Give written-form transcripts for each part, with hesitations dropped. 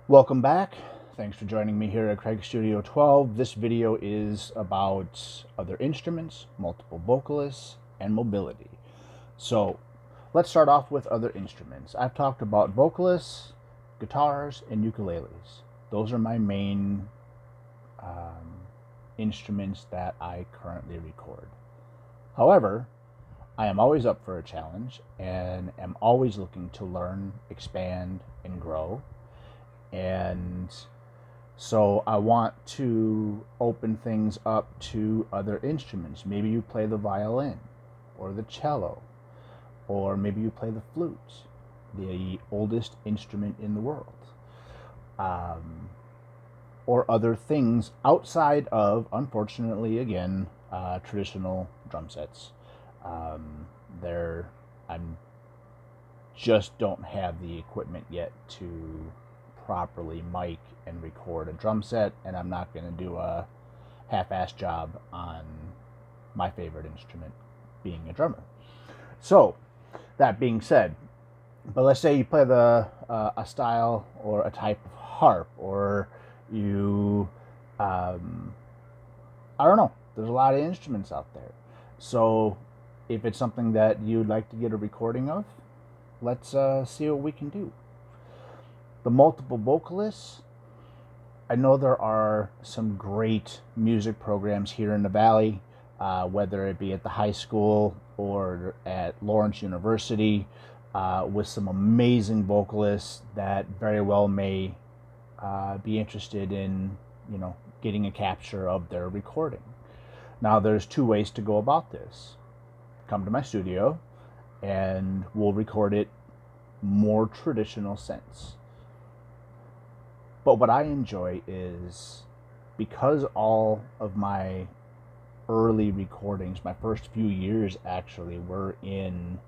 Welcome back. Thanks for joining me here at Craig Studio 12. This video is about other instruments, multiple vocalists, and mobility. So let's start off with other instruments. I've talked about vocalists, guitars, and ukuleles. Those are my main instruments that I currently record. However, I am always up for a challenge and am always looking to learn, expand, and grow. And so I want to open things up to other instruments. Maybe you play the violin or the cello, or maybe you play the flute, the oldest instrument in the world, or other things outside of, unfortunately, again, traditional drum sets. There, I'm just don't have the equipment yet to properly mic and record a drum set, and I'm not going to do a half-assed job on my favorite instrument, being a drummer. So, that being said, but let's say you play a style or a type of harp, or you, I don't know. There's a lot of instruments out there. So, if it's something that you'd like to get a recording of, let's see what we can do. The multiple vocalists, I know there are some great music programs here in the Valley, whether it be at the high school or at Lawrence University, with some amazing vocalists that very well may be interested in, getting a capture of their recording. Now, there's two ways to go about this. Come to my studio, and we'll record it more traditional sense. But what I enjoy is, because all of my early recordings, my first few years actually, were in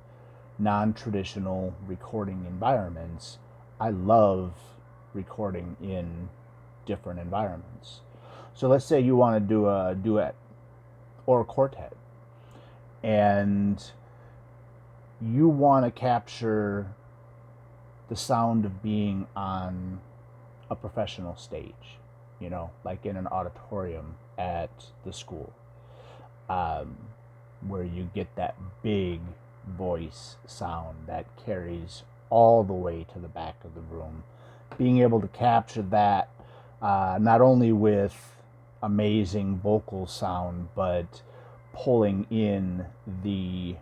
non-traditional recording environments, I love recording in different environments. So let's say you want to do a duet or a quartet, and you want to capture the sound of being on a professional stage, like in an auditorium at the school, where you get that big voice sound that carries all the way to the back of the room. Being able to capture that, not only with amazing vocal sound, but pulling in the,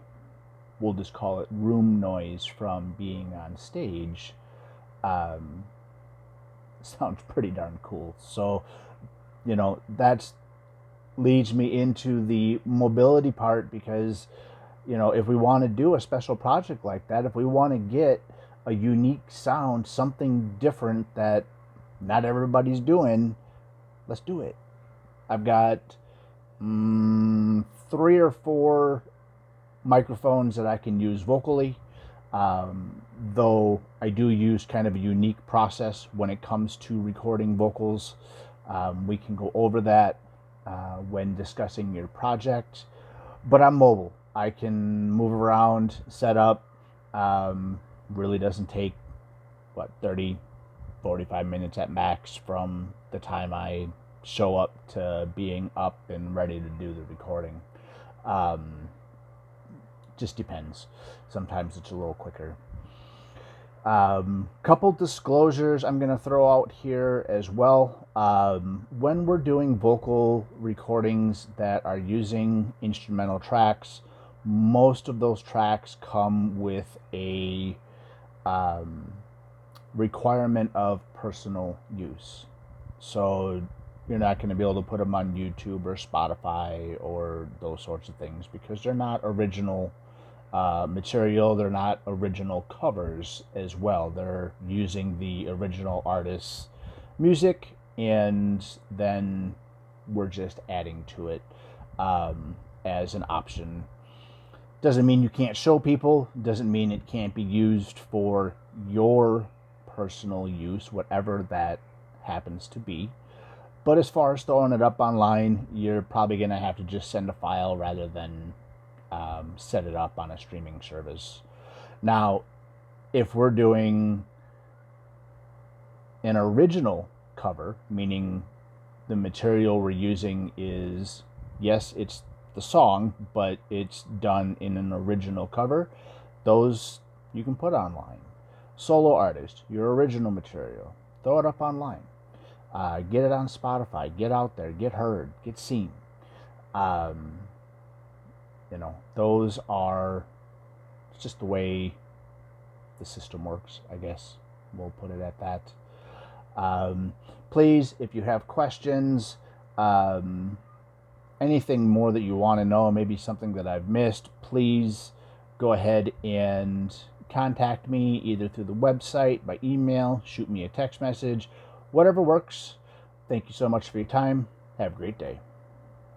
we'll just call it room noise from being on stage, sounds pretty darn cool. So, that leads me into the mobility part, because, if we want to do a special project like that, if we want to get a unique sound, something different that not everybody's doing, let's do it. I've got 3 or 4 microphones that I can use vocally, though I do use kind of a unique process when it comes to recording vocals. We can go over that when discussing your project, but I'm mobile. I can move around, set up. Really doesn't take, 30, 45 minutes at max from the time I show up to being up and ready to do the recording. Just depends. Sometimes it's a little quicker. Couple disclosures I'm going to throw out here as well. When we're doing vocal recordings that are using instrumental tracks, most of those tracks come with a requirement of personal use. So you're not going to be able to put them on YouTube or Spotify or those sorts of things, because they're not original material. They're not original covers as well. They're using the original artist's music, and then we're just adding to it as an option. Doesn't mean you can't show people. Doesn't mean it can't be used for your personal use, whatever that happens to be. But as far as throwing it up online, you're probably going to have to just send a file rather than set it up on a streaming service. Now, if we're doing an original cover, meaning the material we're using is, yes, it's the song, but it's done in an original cover, those you can put online. Solo artist, your original material, throw it up online. Get it on Spotify, get out there, get heard, get seen. Those are just the way the system works, I guess. We'll put it at that. Please, if you have questions, anything more that you want to know, maybe something that I've missed, please go ahead and contact me either through the website, by email, shoot me a text message, whatever works. Thank you so much for your time. Have a great day.